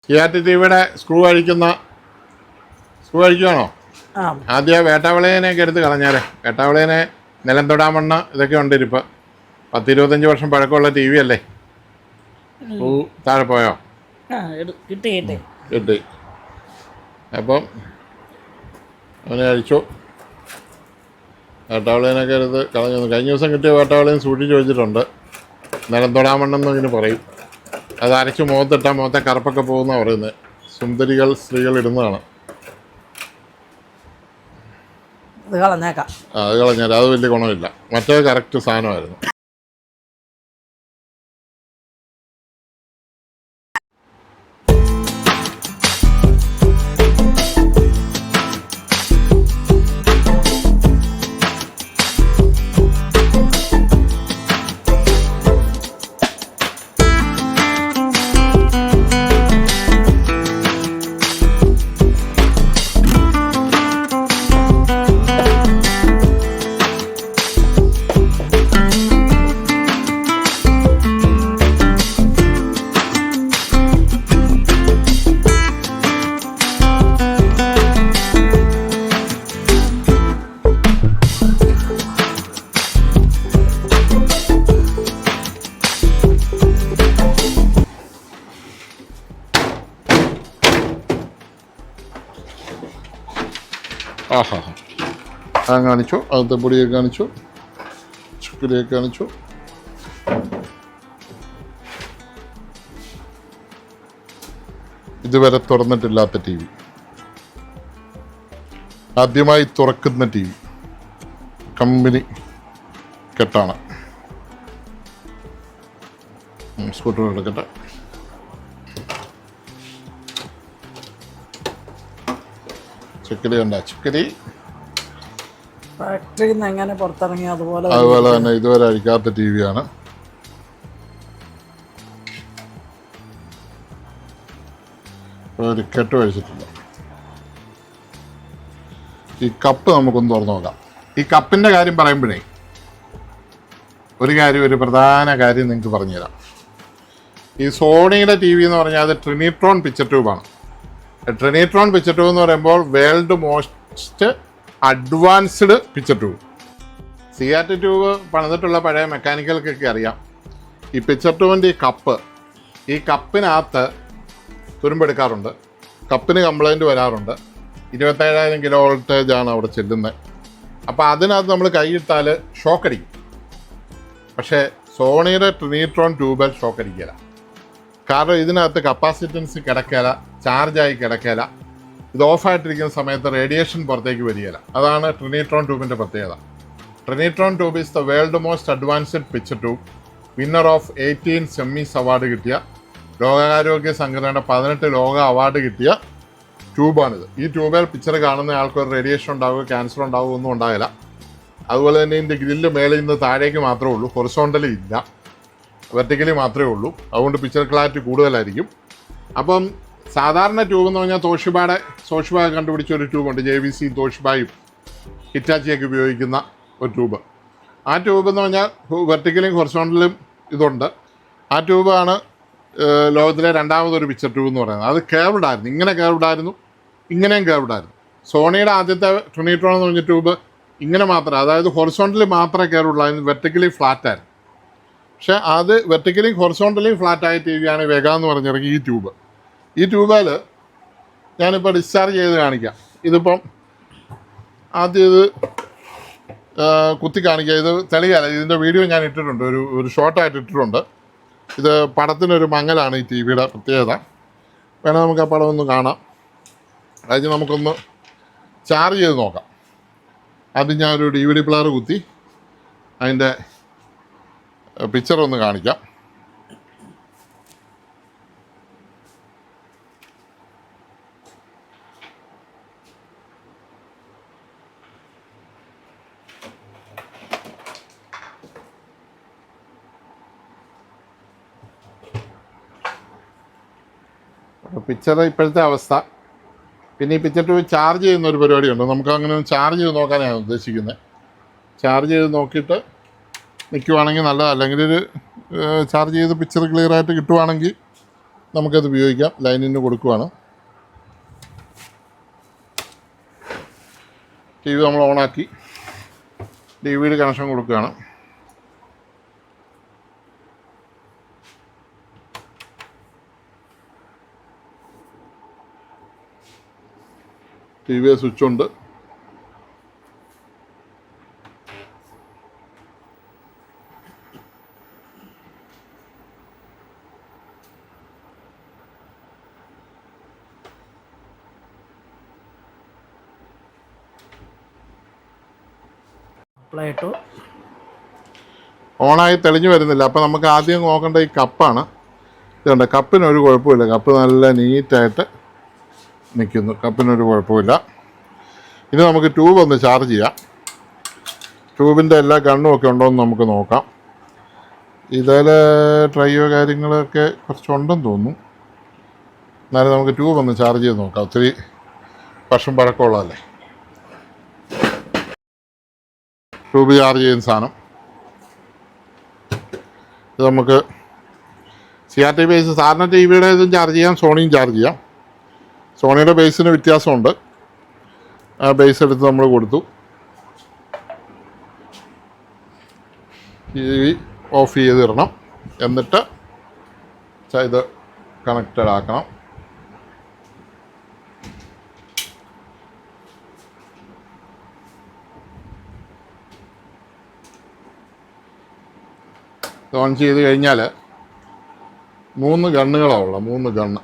സിയാറ്റ് ടിവിയുടെ സ്ക്രൂ അഴിക്കുകയാണോ? ആദ്യം വേട്ടാവിളയനെയൊക്കെ എടുത്ത് കളഞ്ഞാലേ. വേട്ടാവിളയനെ നിലം തൊടാൻ മണ്ണ് ഇതൊക്കെ ഉണ്ട്. ഇപ്പം 10-25 വർഷം പഴക്കമുള്ള ടി വി അല്ലേ. സ്ക്രൂ താഴെ പോയോ? കിട്ടി. അപ്പം അവനെ അഴിച്ചു. വേട്ടാവിളയനൊക്കെ എടുത്ത് കളഞ്ഞു. കഴിഞ്ഞ ദിവസം കിട്ടിയ വേട്ടാവിളയൻ സൂക്ഷിച്ച് വെച്ചിട്ടുണ്ട്. നിലം തൊടാൻ മണ്ണെന്ന് ഇങ്ങനെ പറയും. അത് അരച്ച് മുഖത്തിട്ടാൽ മുഖത്തെ കറുപ്പൊക്കെ പോകുന്ന പറയുന്നത്. സുന്ദരികൾ സ്ത്രീകൾ ഇടുന്നതാണ്. അത് കളഞ്ഞേക്കാം. അത് കളഞ്ഞാൽ അത് വലിയ ഗുണമില്ല. മറ്റേ കറക്റ്റ് സാധനമായിരുന്നു. ആഹാ, ഞാൻ കാണിച്ചു. അകത്തെ പൊടിയൊക്കെ കാണിച്ചു, ചുക്കലിയൊക്കെ കാണിച്ചു. ഇതുവരെ തുറന്നിട്ടില്ലാത്ത ടി വി, ആദ്യമായി തുറക്കുന്ന ടി വി, കമ്പനി കെട്ടാണ്. സ്കൂട്ടർ എടുക്കട്ടെ. ചുക്കലി കണ്ട ചുക്കലി ഫാക്ടറിയിൽ നിന്ന് എങ്ങനെ പുറത്തിറങ്ങി അതുപോലെ തന്നെ ഇതുവരെ അഴിക്കാത്ത ടി വിയാണ്. ഒരു കെട്ട് കഴിച്ചിട്ടില്ല. ഈ കപ്പ് നമുക്കൊന്ന് തുറന്നു നോക്കാം. ഈ കപ്പിൻ്റെ കാര്യം പറയുമ്പോഴേ ഒരു പ്രധാന കാര്യം നിങ്ങൾക്ക് പറഞ്ഞുതരാം. ഈ സോണിയുടെ ടി വി എന്ന് പറഞ്ഞാൽ അത് ട്രിനിട്രോൺ പിക്ചർ ട്യൂബാണ്. ട്രിനിട്രോൺ പിക്ചർ ട്യൂബ് എന്ന് പറയുമ്പോൾ world most advanced picture tube. സിയാറ്റ് ട്യൂബ് പണിതിട്ടുള്ള പഴയ മെക്കാനിക്കൽക്കൊക്കെ അറിയാം. ഈ പിക്ചർ ട്യൂബിൻ്റെ ഈ കപ്പിനകത്ത് തുരുമ്പെടുക്കാറുണ്ട്. കപ്പിന് കംപ്ലൈൻറ്റ് വരാറുണ്ട്. 27,000 കിലോ വോൾട്ടേജാണ് അവിടെ ചെല്ലുന്നത്. അപ്പോൾ അതിനകത്ത് നമ്മൾ കൈയിട്ടാൽ ഷോക്കടിക്കും. പക്ഷേ സോണിയുടെ ട്രിനിട്രോൺ ട്യൂബിൽ ഷോക്കടിക്കില്ല. കാരണം ഇതിനകത്ത് കപ്പാസിറ്റൻസ് കിടക്കില്ല, ചാർജായി കിടക്കില്ല. ഇത് ഓഫായിട്ടിരിക്കുന്ന സമയത്ത് റേഡിയേഷൻ പുറത്തേക്ക് വരികയില്ല. അതാണ് ട്രിനിട്രോൺ ട്യൂബിൻ്റെ പ്രത്യേകത. Trinitron tube is the world most advanced picture tube. Winner of 18 Emmys award കിട്ടിയ, ലോകാരോഗ്യ സംഘടനയുടെ 18 ലോക അവാർഡ് കിട്ടിയ ട്യൂബാണിത്. ഈ ട്യൂബിൽ പിക്ചർ കാണുന്ന ആൾക്കൊരു റേഡിയേഷൻ ഉണ്ടാവുക, ക്യാൻസർ ഉണ്ടാവുക ഒന്നും ഉണ്ടാകില്ല. അതുപോലെ തന്നെ ഇതിൻ്റെ ഗ്രില്ല് മേളിൽ നിന്ന് താഴേക്ക് മാത്രമേ ഉള്ളൂ, ഹൊറിസോണ്ടലി ഇല്ല, വെർട്ടിക്കലി മാത്രമേ ഉള്ളൂ. അതുകൊണ്ട് പിക്ചർ ക്ലാരിറ്റി കൂടുതലായിരിക്കും. അപ്പം സാധാരണ ട്യൂബ് എന്ന് പറഞ്ഞാൽ തോഷിബ കണ്ടുപിടിച്ച ഒരു ട്യൂബുണ്ട്. JVC, തോഷിബയും ഹിറ്റാച്ചിയൊക്കെ ഉപയോഗിക്കുന്ന ഒരു ട്യൂബ്. ആ ട്യൂബ് എന്ന് പറഞ്ഞാൽ വെർട്ടിക്കലും ഹൊറിസോണ്ടലും ഇതുണ്ട്. ആ ട്യൂബാണ് ലോകത്തിലെ രണ്ടാമതൊരു പിക്ചർ ട്യൂബ് എന്ന് പറയുന്നത്. അത് കേർവ്ഡായിരുന്നു, ഇങ്ങനെ കേർവ്ഡായിരുന്നു, ഇങ്ങനെയും കേർവ്ഡായിരുന്നു. സോണിയുടെ ആദ്യത്തെ ട്രിനിട്രോൺ എന്ന് പറഞ്ഞ ട്യൂബ് ഇങ്ങനെ മാത്രം, അതായത് ഹൊറിസോണ്ടലി മാത്രമേ കേർവ്ഡുള്ളായിരുന്നു, വെർട്ടിക്കലി ഫ്ലാറ്റായിരുന്നു. പക്ഷേ അത് വെർട്ടിക്കലി ഹൊറിസോണ്ടലി ഫ്ലാറ്റായ ടി വിയാണ് വെഗ എന്ന് പറഞ്ഞിറങ്ങി ഈ ട്യൂബ്. ഈ ട്യൂബിൽ ഞാനിപ്പോൾ ഡിസ്ചാർജ് ചെയ്ത് കാണിക്കാം. ഇതിപ്പം ആദ്യം ഇത് കുത്തി കാണിക്കുക. ഇത് തെളിയല്ല, ഇതിൻ്റെ വീഡിയോ ഞാൻ ഇട്ടിട്ടുണ്ട്, ഒരു ഷോർട്ടായിട്ട് ഇട്ടിട്ടുണ്ട്. ഇത് പടത്തിനൊരു മങ്ങലാണ് ഈ ടി വിയുടെ പ്രത്യേകത. വേണം നമുക്ക് ആ പടം ഒന്ന് കാണാം. അതായത് നമുക്കൊന്ന് ചാർജ് ചെയ്ത് നോക്കാം. ആദ്യം ഞാനൊരു DVD പ്ലെയർ കുത്തി അതിൻ്റെ പിക്ചർ ഒന്ന് കാണിക്കാം. പിക്ചർ ഇപ്പോഴത്തെ അവസ്ഥ. പിന്നെ ഈ പിക്ചർ ട്യൂബ് ചാർജ് ചെയ്യുന്ന ഒരു പരിപാടിയുണ്ട്. നമുക്ക് അങ്ങനെ ചാർജ് ചെയ്ത് നോക്കാനാണ് ഉദ്ദേശിക്കുന്നത്. ചാർജ് ചെയ്ത് നോക്കിയിട്ട് നിൽക്കുവാണെങ്കിൽ നല്ലത്. അല്ലെങ്കിൽ ഒരു ചാർജ് ചെയ്ത് പിക്ചർ ക്ലിയറായിട്ട് കിട്ടുവാണെങ്കിൽ നമുക്കത് ഉപയോഗിക്കാം. ലൈനിന് കൊടുക്കുവാണ്. ടി വി നമ്മൾ ഓണാക്കി DVD കണക്ഷൻ കൊടുക്കുകയാണ്. TV സ്വിച്ച് ഉണ്ട്. അപ്ലൈ ഇട്ടു. ഓണായി തെളിഞ്ഞു വരുന്നില്ല. അപ്പോൾ നമുക്ക് ആദ്യം നോക്കേണ്ട ഈ കപ്പാണ്. ഇതുണ്ട്, കപ്പിനൊരു കുഴപ്പമില്ല. കപ്പ് നല്ല നീറ്റായിട്ട് നിൽക്കുന്നു. കപ്പിനൊരു കുഴപ്പമില്ല. ഇനി നമുക്ക് ട്യൂബ് ഒന്ന് ചാർജ് ചെയ്യാം. ട്യൂബിൻ്റെ എല്ലാ ഗണ്ണും ഒക്കെ ഉണ്ടോ എന്ന് നമുക്ക് നോക്കാം. ഇതിൽ ട്രയോ കാര്യങ്ങളൊക്കെ കുറച്ചുണ്ടെന്ന് തോന്നുന്നു. എന്നാലും നമുക്ക് ട്യൂബ് ഒന്ന് ചാർജ് ചെയ്ത് നോക്കാം. ഒത്തിരി വർഷം പഴക്കമുള്ളതല്ലേ. ട്യൂബ് ചാർജ് ചെയ്യുന്ന സാധനം ഇത് നമുക്ക് CRT ബേസ് സാധാരണ TV-യുടെ ഇതും ചാർജ് ചെയ്യാം, സോണിയും ചാർജ് ചെയ്യാം. സോണിയുടെ ബേസിന് വ്യത്യാസമുണ്ട്. ആ ബേസ് എടുത്ത് നമ്മൾ കൊടുത്തു. TV ഓഫ് ചെയ്തിടണം. എന്നിട്ട് ഇത് കണക്റ്റഡ് ആക്കണം. ഓൺ ചെയ്ത് കഴിഞ്ഞാൽ 3 ഗണ്ണുകളാണ് ഉള്ളത്. 3 ഗണ്ണ്.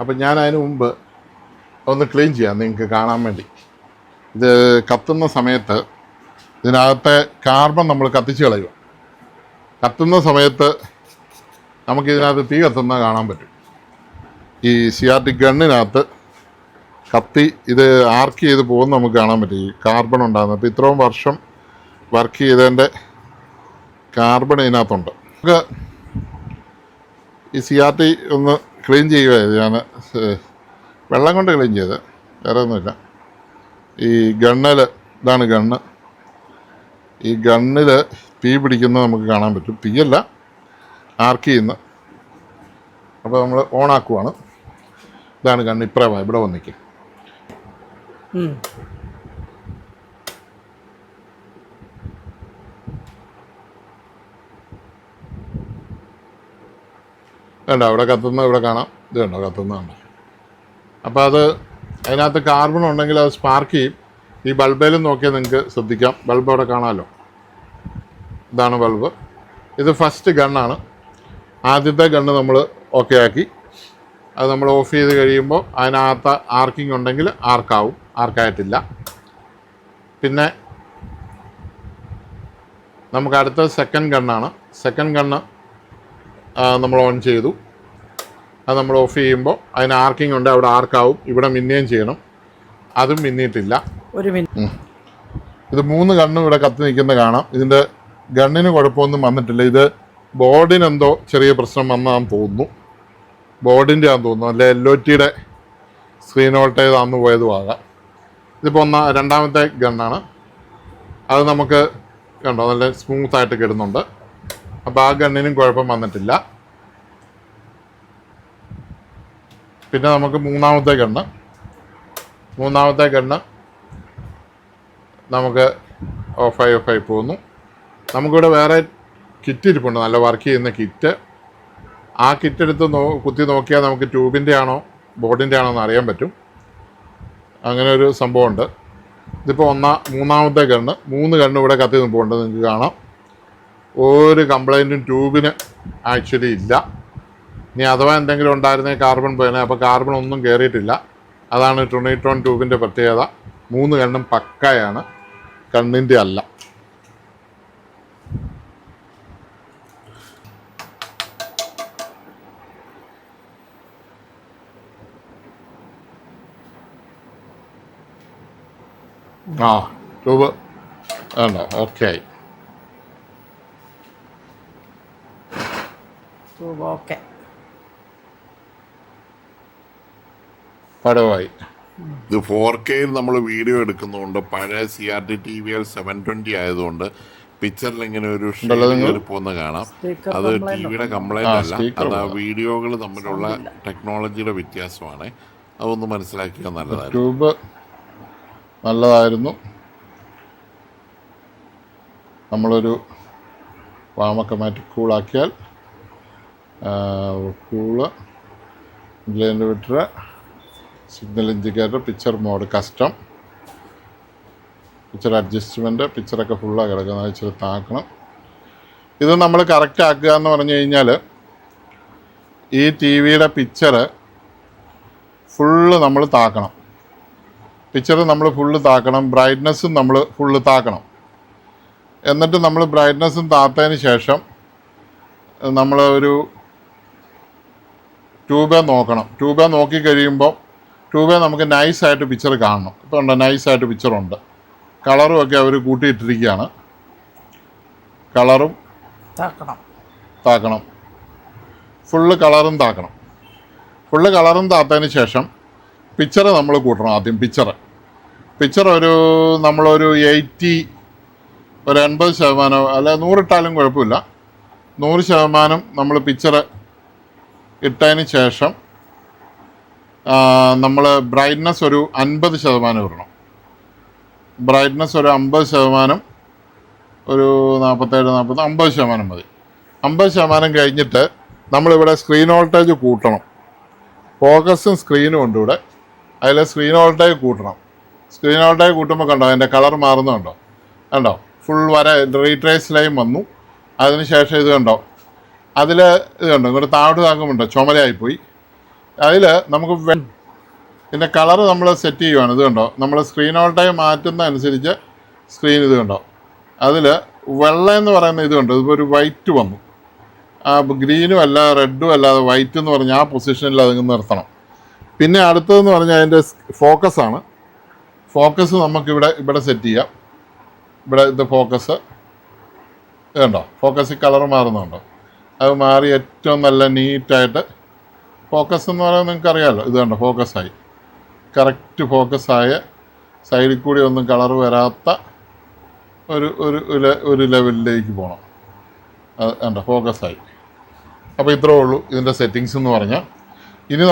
അപ്പം ഞാൻ അതിന് മുമ്പ് ഒന്ന് ക്ലീൻ ചെയ്യാം നിങ്ങൾക്ക് കാണാൻ വേണ്ടി. ഇത് കത്തുന്ന സമയത്ത് ഇതിനകത്തെ കാർബൺ നമ്മൾ കത്തിച്ച് കളയുക. കത്തുന്ന സമയത്ത് നമുക്കിതിനകത്ത് തീ കത്തുന്ന കാണാൻ പറ്റും. ഈ CRT ഗണ്ണിനകത്ത് കത്തി ഇത് ആർക്ക് ചെയ്ത് പോകുന്ന നമുക്ക് കാണാൻ പറ്റും. ഈ കാർബൺ ഉണ്ടാകുന്നത്. അപ്പോൾ ഇത്രയും വർഷം വർക്ക് ചെയ്തതിൻ്റെ കാർബൺ ഇതിനകത്തുണ്ട്. നമുക്ക് ഈ CRT ഒന്ന് ക്ലീൻ ചെയ്യുകയായിരുന്നു. ഞാൻ വെള്ളം കൊണ്ട് ക്ലീൻ ചെയ്ത്, വേറെ ഒന്നുമില്ല. ഈ ഗണ്ണിൽ ഇതാണ് ഗണ്ണ്. ഈ ഗണ്ണിൽ തീ പിടിക്കുന്നത് നമുക്ക് കാണാൻ പറ്റും. തീയല്ല, ആർക്ക് ചെയ്യുന്ന. അപ്പോൾ നമ്മൾ ഓണാക്കുവാണ്. ഇതാണ് ഗണ്ണ്. ഇപ്പറേ ഇവിടെ വന്നിക്കും. വേണ്ട, ഇവിടെ കത്തുന്ന ഇവിടെ കാണാം. ഇത് കണ്ടോ കത്തുന്നതുണ്ട്. അപ്പോൾ അത് അതിനകത്ത് കാർബൺ ഉണ്ടെങ്കിൽ അത് സ്പാർക്ക് ചെയ്യും. ഈ ബൾബേലും നോക്കിയാൽ നിങ്ങൾക്ക് ശ്രദ്ധിക്കാം. ബൾബ് അവിടെ കാണാമല്ലോ. ഇതാണ് ബൾബ്. ഇത് ഫസ്റ്റ് ഗണ്ണാണ്. ആദ്യത്തെ ഗണ്ണ് നമ്മൾ ഓക്കെ ആക്കി. അത് നമ്മൾ ഓഫ് ചെയ്ത് കഴിയുമ്പോൾ അതിനകത്ത് ആർക്കിംഗ് ഉണ്ടെങ്കിൽ ആർക്കാവും. ആർക്കായിട്ടില്ല. പിന്നെ നമുക്ക് അടുത്ത സെക്കൻഡ് ഗണ്ണാണ്. സെക്കൻഡ് ഗണ്ണ് നമ്മൾ ഓൺ ചെയ്തു. അത് നമ്മൾ ഓഫ് ചെയ്യുമ്പോൾ അതിന് ആർക്കിംഗ് ഉണ്ട്. അവിടെ ആർക്കാവും. ഇവിടെ മിന്നുകയും ചെയ്യണം. അതും മിന്നിയിട്ടില്ല. ഒരു മിനിറ്റ്. ഇത് 3 ഗണ്ണും ഇവിടെ കത്തി നിൽക്കുന്ന കാണാം. ഇതിൻ്റെ ഗണ്ണിന് കുഴപ്പമൊന്നും വന്നിട്ടില്ല. ഇത് ബോർഡിനെന്തോ ചെറിയ പ്രശ്നം വന്നതാണെന്ന് തോന്നുന്നു. ബോർഡിൻ്റെ ആണെന്ന് തോന്നുന്നു. അല്ലെ LOTയുടെ സ്ക്രീൻ വോൾട്ടേജ് ആണെന്ന് പോയതും ആകാം. ഇതിപ്പോൾ രണ്ടാമത്തെ ഗണ്ണാണ്. അത് നമുക്ക് കണ്ടോ നല്ല സ്മൂത്തായിട്ട് കിടുന്നുണ്ട്. അപ്പോൾ ആ ഗണ്ണിനും കുഴപ്പം വന്നിട്ടില്ല. പിന്നെ നമുക്ക് മൂന്നാമത്തെ ഗണ്ണ് നമുക്ക് ഓഫായി പോകുന്നു. നമുക്കിവിടെ വേറെ കിറ്റ് ഇരിപ്പുണ്ട്, നല്ല വർക്ക് ചെയ്യുന്ന കിറ്റ്. ആ കിറ്റ് എടുത്ത് കുത്തി നോക്കിയാൽ നമുക്ക് ട്യൂബിൻ്റെ ആണോ ബോർഡിൻ്റെ ആണോ എന്ന് അറിയാൻ പറ്റും. അങ്ങനെ ഒരു സംഭവമുണ്ട്. ഇതിപ്പോൾ മൂന്നാമത്തെ ഗണ്ണ്. 3 ഗണ്ണ് ഇവിടെ കത്തി നിൽപ്പുണ്ട്. നിങ്ങൾക്ക് കാണാം. ഒരു കംപ്ലൈൻറ്റും ട്യൂബിന് ആക്ച്വലി ഇല്ല. ഇനി അഥവാ എന്തെങ്കിലും ഉണ്ടായിരുന്നേ കാർബൺ പോയനെ. അപ്പോൾ കാർബൺ ഒന്നും കയറിയിട്ടില്ല. അതാണ് ട്രിനിട്രോൺ ട്യൂബിൻ്റെ പ്രത്യേകത. 3 ഗണ്ണും പക്കയാണ്, കണ്ണിൻ്റെ അല്ല. ട്യൂബ് ഉണ്ടോ? ഓക്കെ. ഓക്കെ, പടവായി. ഇത് 4K നമ്മൾ വീഡിയോ എടുക്കുന്നതുകൊണ്ട് പഴയ CRT TVL 720 ആയതുകൊണ്ട് പിക്ചറിൽ ഇങ്ങനെ ഒരു ഉണ്ടല്ലോ നിങ്ങൾ? ഷെയ്ഡ് പോകുന്ന കാണാം. സ്പീക്കർ അത് കംപ്ലൈന്റ് ടിവിയുടെ ഉണ്ടോ? കംപ്ലൈന്റ് അല്ല, സ്പീക്കർ അത് ആ പോകാം. വീഡിയോകൾ തമ്മിലുള്ള സൗണ്ടില്ല. ടെക്നോളജിയുടെ വ്യത്യാസമാണ്. അതൊന്ന് മനസ്സിലാക്കിയാൽ നല്ലതായിരുന്നു. ട്യൂബ് നല്ലതായിരുന്നു. നമ്മളൊരു വാമൊക്കെ മാറ്റി കൂളാക്കിയാൽ cool indicator, signal indicator, picture mode, custom, picture adjustment, പിക്ചറൊക്കെ ഫുള്ളാണ് കിടക്കുന്നത്. ഇച്ചിരി താക്കണം. ഇത് നമ്മൾ കറക്റ്റ് ആക്കുക എന്ന് പറഞ്ഞു കഴിഞ്ഞാൽ ഈ ടി വിയുടെ പിക്ചർ ഫുള്ള് നമ്മൾ താക്കണം. പിക്ചർ നമ്മൾ ഫുള്ള് താക്കണം. ബ്രൈറ്റ്നസ്സും നമ്മൾ ഫുള്ള് താക്കണം. എന്നിട്ട് നമ്മൾ ബ്രൈറ്റ്നസ്സും താത്തതിന് ശേഷം നമ്മൾ ഒരു ട്യൂബേ നോക്കണം. ട്യൂബേ നോക്കി കഴിയുമ്പോൾ ട്യൂബേ നമുക്ക് നൈസായിട്ട് പിക്ചർ കാണണം. ഇപ്പോൾ ഉണ്ട്, നൈസായിട്ട് പിക്ചറുണ്ട്. കളറും ഒക്കെ അവർ കൂട്ടിയിട്ടിരിക്കുകയാണ്. കളറും താക്കണം. ഫുള്ള് കളറും താക്കണം. ഫുള്ള് കളറും താത്തതിന് ശേഷം പിക്ചർ നമ്മൾ കൂട്ടണം. ആദ്യം പിക്ചർ നമ്മളൊരു 80% അല്ല 100 ഇട്ടാലും കുഴപ്പമില്ല. 100% നമ്മൾ പിക്ചർ ഇട്ടതിന് ശേഷം നമ്മൾ ബ്രൈറ്റ്നസ് ഒരു 50% ഇടണം. ബ്രൈറ്റ്നസ് ഒരു 50%, ഒരു 47, 50% മതി. 50% കഴിഞ്ഞിട്ട് നമ്മളിവിടെ സ്ക്രീൻ വോൾട്ടേജ് കൂട്ടണം. ഫോക്കസും സ്ക്രീനും ഉണ്ട് ഇവിടെ. അതിൽ സ്ക്രീൻ വോൾട്ടേജ് കൂട്ടണം. സ്ക്രീൻ വോൾട്ടേജ് കൂട്ടുമ്പോൾ കണ്ടോ അതിൻ്റെ കളർ മാറുന്നുണ്ടോ? കണ്ടോ? ഫുൾ വര റീട്രേസ് ലൈൻ വന്നു. അതിനുശേഷം ഇത് കണ്ടോ, അതിൽ ഇത് കണ്ടോ, ഇങ്ങോട്ട് താഴോട്ട് താക്കുമുണ്ടോ, ചുമലയായിപ്പോയി. അതിൽ നമുക്ക് ഇതിൻ്റെ കളർ നമ്മൾ സെറ്റ് ചെയ്യുവാണ്. ഇത് കണ്ടോ, നമ്മൾ സ്ക്രീൻ വോൾട്ടേജ് മാറ്റുന്ന അനുസരിച്ച് സ്ക്രീൻ ഇത് കണ്ടോ, അതിൽ വെള്ള എന്ന് പറയുന്ന ഇത് കണ്ടോ, ഇതിപ്പോൾ ഒരു വൈറ്റ് വന്നു. ആ ഗ്രീനും അല്ല റെഡും അല്ലാതെ വൈറ്റ് എന്ന് പറഞ്ഞാൽ ആ പൊസിഷനിൽ അത് നിർത്തണം. പിന്നെ അടുത്തതെന്ന് പറഞ്ഞാൽ അതിൻ്റെ ഫോക്കസാണ്. ഫോക്കസ് നമുക്കിവിടെ സെറ്റ് ചെയ്യാം. ഇവിടെ ഇത് ഫോക്കസ് ഇതുണ്ടോ, ഫോക്കസ് കളർ മാറുന്നുണ്ടോ? അത് മാറി ഏറ്റവും നല്ല നീറ്റായിട്ട് ഫോക്കസ് എന്ന് പറയുന്നത് നിങ്ങൾക്ക് അറിയാമല്ലോ. ഇത് കണ്ടോ, ഫോക്കസായി, കറക്റ്റ് ഫോക്കസായ, സൈഡിൽ കൂടി ഒന്നും കളർ വരാത്ത ഒരു ലെവലിലേക്ക് പോകണം. അത് കണ്ടോ, ഫോക്കസായി. അപ്പോൾ ഇത്രേ ഉള്ളൂ ഇതിൻ്റെ സെറ്റിങ്സ് എന്ന് പറഞ്ഞാൽ. ഇനി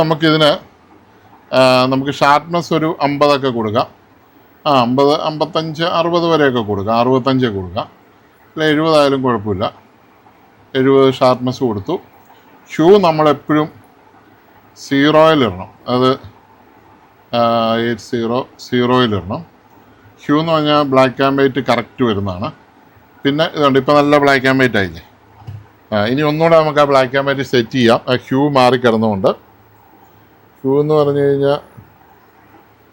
നമുക്ക് ഷാർപ്നെസ് ഒരു 50 കൊടുക്കാം. 50, 55, 60 വരെയൊക്കെ കൊടുക്കാം. 65 കൊടുക്കാം. അല്ല 70 ആയാലും കുഴപ്പമില്ല. 70 ഷാർപ്നെസ് കൊടുത്തു. ഷൂ നമ്മളെപ്പോഴും 0-യിലിടണം. അത് 80-0-യിലിടണം. ഷൂ എന്ന് പറഞ്ഞാൽ ബ്ലാക്ക് ആൻഡ് വൈറ്റ് കറക്റ്റ് വരുന്നതാണ്. പിന്നെ ഇതുണ്ട്, ഇപ്പോൾ നല്ല ബ്ലാക്ക് ആൻഡ് വൈറ്റ് ആയില്ലേ. ഇനി ഒന്നുകൂടെ നമുക്ക് ആ ബ്ലാക്ക് ആൻഡ് വൈറ്റ് സെറ്റ് ചെയ്യാം. ആ ഷൂ മാറിക്കിടന്നുകൊണ്ട് ഷൂ എന്ന് പറഞ്ഞു കഴിഞ്ഞാൽ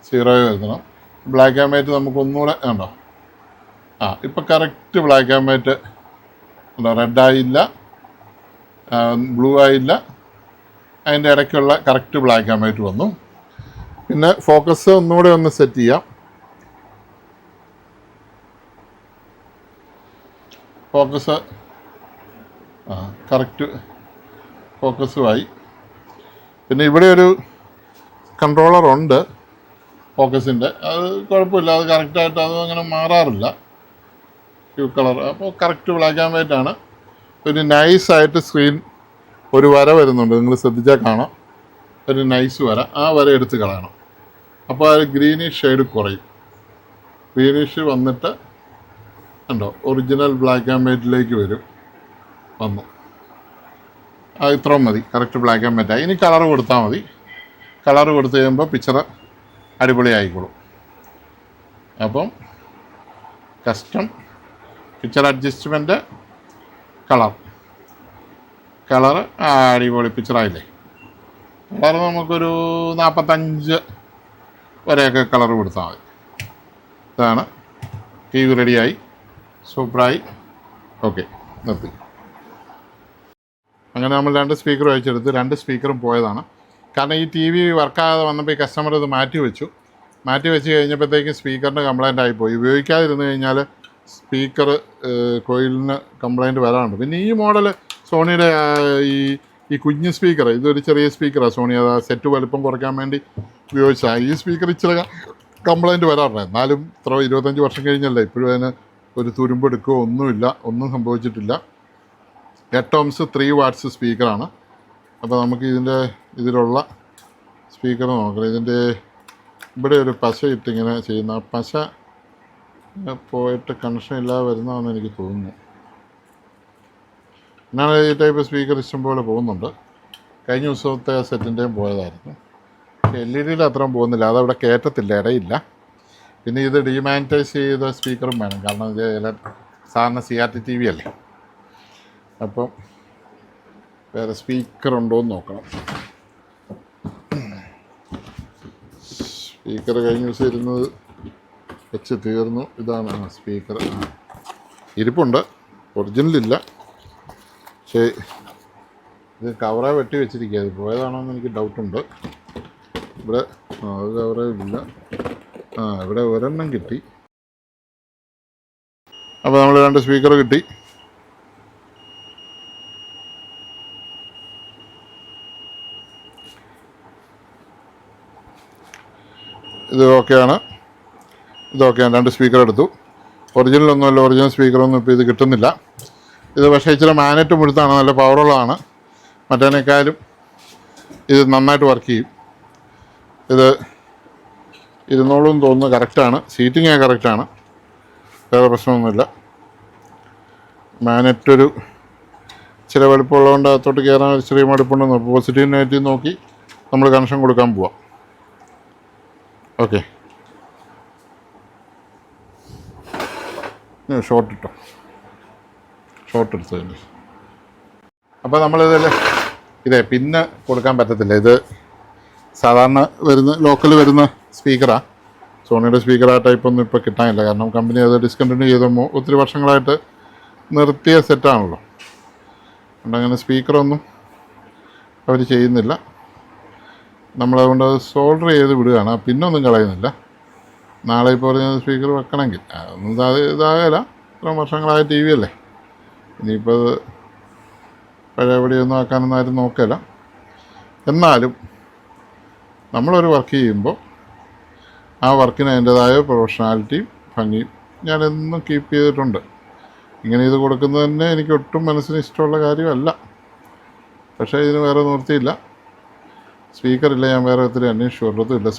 0 വരുത്തണം. ബ്ലാക്ക് ആൻഡ് വൈറ്റ് നമുക്ക് ഒന്നുകൂടെ ഉണ്ടോ. ഇപ്പോൾ കറക്റ്റ് ബ്ലാക്ക് ആൻഡ് വൈറ്റ് ഉണ്ടോ, റെഡായില്ല, ബ്ലൂ ആയില്ല, അതിൻ്റെ ഇടയ്ക്കുള്ള കറക്റ്റ് ബ്ലാക്ക് ആൻഡ് വൈറ്റ് വന്നു. പിന്നെ ഫോക്കസ് ഒന്നുകൂടെ ഒന്ന് സെറ്റ് ചെയ്യാം. ഫോക്കസ് കറക്റ്റ് ഫോക്കസുമായി. പിന്നെ ഇവിടെ ഒരു കൺട്രോളറുണ്ട് ഫോക്കസിൻ്റെ. അത് കുഴപ്പമില്ല, അത് കറക്റ്റായിട്ട് അത് അങ്ങനെ മാറാറില്ല. ഹ്യൂ കളർ അപ്പോൾ കറക്റ്റ് ബ്ലാക്ക് ആൻഡ് വൈറ്റ് ആണ്. ഒരു നൈസായിട്ട് സ്ക്രീൻ ഒരു വര വരുന്നുണ്ട്, നിങ്ങൾ ശ്രദ്ധിച്ചാൽ കാണാം. ഒരു നൈസ് വര, ആ വര എടുത്ത് കളയണം. അപ്പോൾ അത് ഗ്രീനിഷ് ഷെയ്ഡ് കുറയും. ഗ്രീനിഷ് വന്നിട്ട് ഉണ്ടോ, ഒറിജിനൽ ബ്ലാക്ക് ആൻഡ് വൈറ്റിലേക്ക് വന്നു. ഇത്രയും മതി, കറക്റ്റ് ബ്ലാക്ക് ആൻഡ് വൈറ്റ് ആയി. ഇനി കളർ കൊടുത്താൽ മതി. കളർ കൊടുത്തു കഴിയുമ്പോൾ പിക്ചർ അടിപൊളിയായിക്കോളും. അപ്പം കസ്റ്റം, പിക്ചർ അഡ്ജസ്റ്റ്മെൻറ്റ്, കളർ അടിപൊളി പിക്ചറായില്ലേ. കളർ നമുക്കൊരു 45 വരെയൊക്കെ കളർ കൊടുത്താൽ മതി. ഇതാണ് ടി വി റെഡിയായി, സൂപ്പറായി. ഓക്കെ, നിർത്തി. അങ്ങനെ നമ്മൾ 2 സ്പീക്കർ വെച്ചെടുത്ത് 2 സ്പീക്കറും പോയതാണ്. കാരണം ഈ ടി വി വർക്കാകാതെ വന്നപ്പോൾ ഈ കസ്റ്റമർ ഇത് മാറ്റി വെച്ച് കഴിഞ്ഞപ്പോഴത്തേക്കും സ്പീക്കറിന് കംപ്ലൈൻ്റ് ആയിപ്പോയി. ഉപയോഗിക്കാതിരുന്ന് കഴിഞ്ഞാൽ സ്പീക്കർ കോയിലിന് കംപ്ലൈൻറ്റ് വരാറുണ്ട്. പിന്നെ ഈ മോഡൽ സോണിയുടെ ഈ കുഞ്ഞ് സ്പീക്കർ, ഇതൊരു ചെറിയ സ്പീക്കറാണ്. സോണി അത് സെറ്റ് വലുപ്പം കുറയ്ക്കാൻ വേണ്ടി ഉപയോഗിച്ചാൽ ഈ സ്പീക്കർ ഇച്ചിരി കംപ്ലൈൻറ്റ് വരാറുണ്ട്. എന്നാലും ഇത്ര 25 വർഷം കഴിഞ്ഞല്ലേ, ഇപ്പോഴും അതിന് ഒരു തുരുമ്പെടുക്കുകയോ ഒന്നുമില്ല, ഒന്നും സംഭവിച്ചിട്ടില്ല. 8 ohms 3 watts സ്പീക്കറാണ്. അപ്പോൾ നമുക്ക് ഇതിലുള്ള സ്പീക്കർ നോക്കണം. ഇതിൻ്റെ ഇവിടെ ഒരു പശ ഇട്ടിങ്ങനെ ചെയ്യുന്ന ആ പശ പോയിട്ട് കണക്ഷൻ ഇല്ലാതെ വരുന്നതാണെന്ന് എനിക്ക് തോന്നുന്നു. എന്നാൽ ഈ ടൈപ്പ് സ്പീക്കർ ഇഷ്ടം പോലെ പോകുന്നുണ്ട്. കഴിഞ്ഞ ദിവസത്തെ സെറ്റിൻ്റെയും പോയതായിരുന്നു. LED അത്രയും പോകുന്നില്ല, അതവിടെ കയറ്റത്തില്ല, ഇടയില്ല. പിന്നെ ഇത് ഡിമാഗ്നറ്റൈസ് ചെയ്ത സ്പീക്കറും വേണം, കാരണം ഇത് സാധാരണ CRT TV അല്ലേ. അപ്പം വേറെ സ്പീക്കർ ഉണ്ടോ എന്ന് നോക്കണം. സ്പീക്കർ കഴിഞ്ഞ ദിവസം ഇരുന്നത് വെച്ച് തീർന്നു. ഇതാണ് സ്പീക്കർ. ഇരിപ്പുണ്ട്, ഒറിജിനലില്ല. പക്ഷേ ഇത് കവറേ വെട്ടി വെച്ചിരിക്കുക. അത് പോയതാണോ എന്ന് എനിക്ക് ഡൗട്ടുണ്ട്. ഇവിടെ അത് കവറേ ഇല്ല. ഇവിടെ ഒരെണ്ണം കിട്ടി. അപ്പോൾ നമ്മൾ 2 സ്പീക്കർ കിട്ടി. ഇത് ഓക്കെയാണ്, 2 സ്പീക്കർ എടുത്തു. ഒറിജിനലൊന്നുമല്ല, ഒറിജിനൽ സ്പീക്കറൊന്നും ഇപ്പോൾ ഇത് കിട്ടുന്നില്ല. ഇത് പക്ഷേ ഇച്ചിരി മാഗ്നറ്റ് മുഴുത്താണ്, നല്ല പവറുള്ളതാണ്. മറ്റേനേക്കാളും ഇത് നന്നായിട്ട് വർക്ക് ചെയ്യും. ഇത് ഇരുന്നോളും തോന്നുന്നു, കറക്റ്റാണ്. സീറ്റിംഗ് കറക്റ്റാണ്, വേറെ പ്രശ്നമൊന്നുമില്ല. മാഗ്നറ്റ് ഒരു ചില വലുപ്പമുള്ളതുകൊണ്ട് അകത്തോട്ട് കയറാൻ ഒരു ചെറിയ മടുപ്പുണ്ടെന്ന്. പോസിറ്റീവ് നെഗറ്റീവ് നോക്കി നമ്മൾ കണക്ഷൻ കൊടുക്കാൻ പോവാം. ഓക്കെ, ഷോർട്ട് ഇട്ടോ, ഷോർട്ട് എടുത്തതിന്. അപ്പോൾ ഇതേ പിന്നെ കൊടുക്കാൻ പറ്റത്തില്ല. ഇത് സാധാരണ ലോക്കൽ വരുന്ന സ്പീക്കറാണ്. സോണിയുടെ സ്പീക്കർ ആ ടൈപ്പൊന്നും ഇപ്പോൾ കിട്ടാനില്ല, കാരണം കമ്പനി അത് ഡിസ്കണ്ടിന്യൂ ചെയ്തപ്പോൾ ഒത്തിരി വർഷങ്ങളായിട്ട് നിർത്തിയ സെറ്റാണല്ലോ. അതുകൊണ്ടങ്ങനെ സ്പീക്കറൊന്നും അവർ ചെയ്യുന്നില്ല. നമ്മളതുകൊണ്ട് അത് സോൾഡർ ചെയ്ത് വിടുകയാണ്, പിന്നൊന്നും കളയുന്നില്ല. നാളെ ഇപ്പോൾ പറഞ്ഞ സ്പീക്കർ വെക്കണമെങ്കിൽ അതൊന്നും ഇതാകില്ല. ഇത്രയും വർഷങ്ങളായ TV അല്ലേ. ഇനിയിപ്പോൾ അത് പഴയപടിയൊന്നും ആക്കാനൊന്നും ആരും നോക്കില്ല. എന്നാലും നമ്മളൊരു വർക്ക് ചെയ്യുമ്പോൾ ആ വർക്കിന് അതിൻ്റേതായ പ്രൊഫഷണാലിറ്റിയും ഭംഗിയും ഞാനെന്നും കീപ്പ് ചെയ്തിട്ടുണ്ട്. ഇങ്ങനെ ഇത് കൊടുക്കുന്നത് തന്നെ എനിക്ക് ഒട്ടും മനസ്സിന് ഇഷ്ടമുള്ള കാര്യമല്ല. പക്ഷേ ഇതിന് വേറെ നിവൃത്തിയില്ല. സ്പീക്കറില്ല, ഞാൻ വേറെ ഒത്തിരി അന്വേഷിച്ചു, ഇല്ല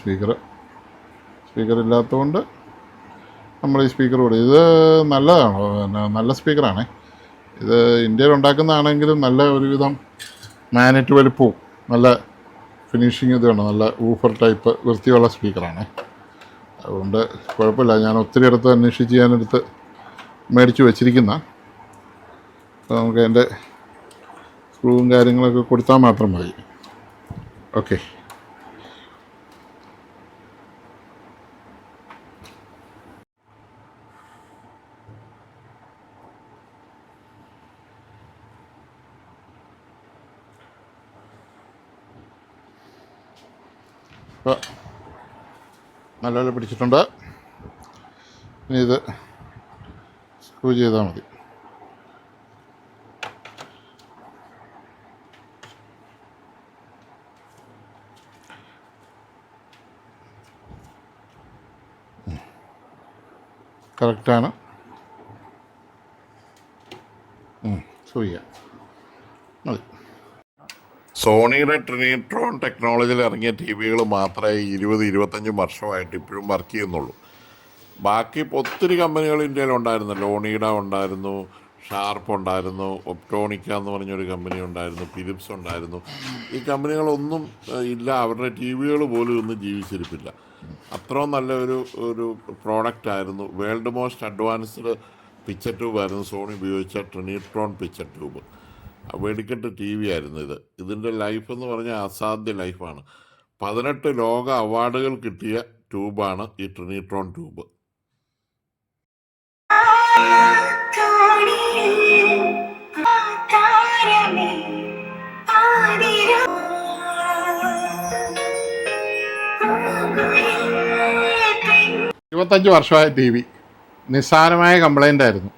സ്പീക്കർ ഇല്ലാത്തതുകൊണ്ട് നമ്മൾ ഈ സ്പീക്കർ കൊടുക്കും. ഇത് നല്ലതാണോ? നല്ല സ്പീക്കറാണേ. ഇത് ഇന്ത്യയിൽ ഉണ്ടാക്കുന്നതാണെങ്കിലും നല്ല ഒരുവിധം മാഗ്നറ്റ് വലിപ്പവും നല്ല ഫിനിഷിങ് ഇതുണ്ട്. നല്ല ഊഫർ ടൈപ്പ് വൃത്തിയുള്ള സ്പീക്കറാണ്. അതുകൊണ്ട് കുഴപ്പമില്ല. ഞാൻ ഒത്തിരി അടുത്ത് അന്വേഷിച്ച് ഞാനെടുത്ത് മേടിച്ച് വെച്ചിരിക്കുന്ന. അപ്പോൾ നമുക്ക് അതിൻ്റെ സ്ക്രൂവും കാര്യങ്ങളൊക്കെ കൊടുത്താൽ മാത്രം മതി. ഓക്കെ, അപ്പോൾ നല്ലപോലെ പിടിച്ചിട്ടുണ്ട്. ഇനി ഇത് സ്ക്രൂ ചെയ്താൽ മതി. കറക്റ്റാണ്. സ്ക്രൂ ചെയ്യാം മതി. സോണിയുടെ ട്രിനിട്രോൺ ടെക്നോളജിയിൽ ഇറങ്ങിയ TVകൾ മാത്രമേ 20-25 വർഷമായിട്ട് ഇപ്പോഴും വർക്ക് ചെയ്യുന്നുള്ളൂ. ബാക്കി ഇപ്പോൾ ഒത്തിരി കമ്പനികൾ ഇന്ത്യയിൽ ഉണ്ടായിരുന്നു. ലോണീഡ ഉണ്ടായിരുന്നു, ഷാർപ്പ് ഉണ്ടായിരുന്നു, ഒപ്റ്റോണിക്ക എന്ന് പറഞ്ഞൊരു കമ്പനി ഉണ്ടായിരുന്നു, ഫിലിപ്സ് ഉണ്ടായിരുന്നു. ഈ കമ്പനികളൊന്നും ഇല്ല, അവരുടെ TVകൾ പോലും ഒന്നും ജീവിച്ചിരിപ്പില്ല. അത്രയും നല്ല ഒരു പ്രോഡക്റ്റായിരുന്നു. വേൾഡ് മോസ്റ്റ് അഡ്വാൻസ്ഡ് പിക്ചർ ട്യൂബായിരുന്നു സോണി ഉപയോഗിച്ച ട്രിനിട്രോൺ പിക്ചർ ട്യൂബ്. വെടിക്കെട്ട് TV ആയിരുന്നു ഇത്. ഇതിൻ്റെ ലൈഫ് എന്ന് പറഞ്ഞാൽ അസാധ്യ ലൈഫാണ്. 18 ലോക അവാർഡുകൾ കിട്ടിയ ട്യൂബാണ് ഈ ട്രിനിട്രോൺ ട്യൂബ്. വർഷമായ TV നിസ്സാരമായ കംപ്ലൈൻ്റ് ആയിരുന്നു.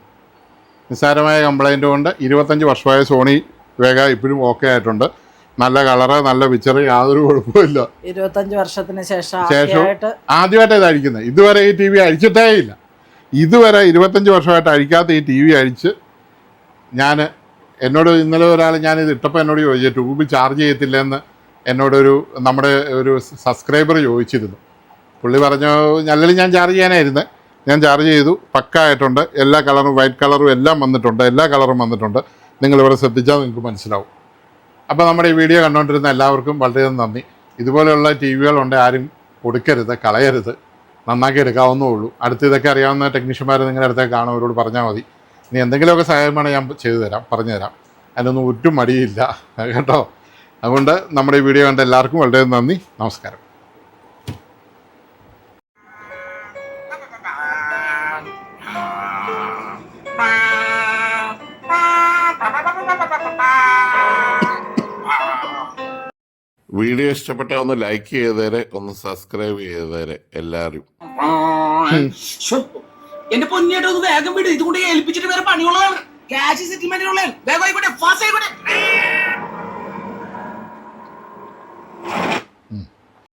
നിസ്സാരമായ കംപ്ലൈൻറ്റ് കൊണ്ട് 25 വർഷമായ സോണി വേഗ ഇപ്പോഴും ഓക്കെ ആയിട്ടുണ്ട്. നല്ല കളറ്, നല്ല പിക്ചർ, യാതൊരു കുഴപ്പമില്ല. 25 വർഷത്തിന് ശേഷം ആദ്യമായിട്ട് ഇത് അഴിക്കുന്നത്. ഇതുവരെ ഈ TV അഴിച്ചിട്ടേ ഇല്ല. ഇതുവരെ 25 വർഷമായിട്ട് അഴിക്കാത്ത ഈ ടി വി അഴിച്ച് എന്നോട് ഇന്നലെ ഒരാൾ ഞാനിത് ഇട്ടപ്പോൾ എന്നോട് ചോദിച്ചു ട്യൂബ് ചാർജ് ചെയ്യത്തില്ലെന്ന് എന്നോടൊരു നമ്മുടെ ഒരു സബ്സ്ക്രൈബർ ചോദിച്ചിരുന്നു. പുള്ളി പറഞ്ഞു അല്ലെങ്കിൽ ഞാൻ ചാർജ് ചെയ്യാനായിരുന്നു. ഞാൻ ചാർജ് ചെയ്തു, പക്കായിട്ടുണ്ട്. എല്ലാ കളറും വൈറ്റ് കളറും എല്ലാം വന്നിട്ടുണ്ട്, എല്ലാ കളറും വന്നിട്ടുണ്ട്. നിങ്ങളിവിടെ ശ്രദ്ധിച്ചാൽ നിങ്ങൾക്ക് മനസ്സിലാവും. അപ്പോൾ നമ്മുടെ ഈ വീഡിയോ കണ്ടുകൊണ്ടിരുന്ന എല്ലാവർക്കും വളരെയധികം നന്ദി. ഇതുപോലെയുള്ള ടി വികളുണ്ട്, ആരും കൊടുക്കരുത്, കളയരുത്, നന്നാക്കി എടുക്കാവുന്നേ ഉള്ളൂ. അടുത്ത് ഇതൊക്കെ അറിയാവുന്ന ടെക്നീഷ്യന്മാർ നിങ്ങളുടെ അടുത്തേക്ക് കാണും, അവരോട് പറഞ്ഞാൽ മതി. ഇനി എന്തെങ്കിലുമൊക്കെ സഹായം വേണം ഞാൻ ചെയ്തു തരാം, പറഞ്ഞു തരാം. അതിനൊന്നും ഒട്ടും മടിയില്ല കേട്ടോ. അതുകൊണ്ട് നമ്മുടെ ഈ വീഡിയോ കണ്ട എല്ലാവർക്കും വളരെ നന്ദി, നമസ്കാരം. വീഡിയോ ഇഷ്ടപ്പെട്ട ഒന്ന് ലൈക്ക് ചെയ്തേരെ, ഒന്ന് സബ്സ്ക്രൈബ് ചെയ്തേരെ എല്ലാവരും. എന്റെ പൊന്നിയായിട്ട് ഒന്ന് വേഗം വിട്, ഇതുകൊണ്ട് ഏൽപ്പിച്ചിട്ട് വേറെ പണിയുള്ളതാണ്. ക്യാഷ് സെറ്റിൽമെന്റിനുള്ളതാണ്. വേഗം ആയിക്കോട്ടെ, ഫാസ്റ്റ് ആയിക്കോട്ടെ.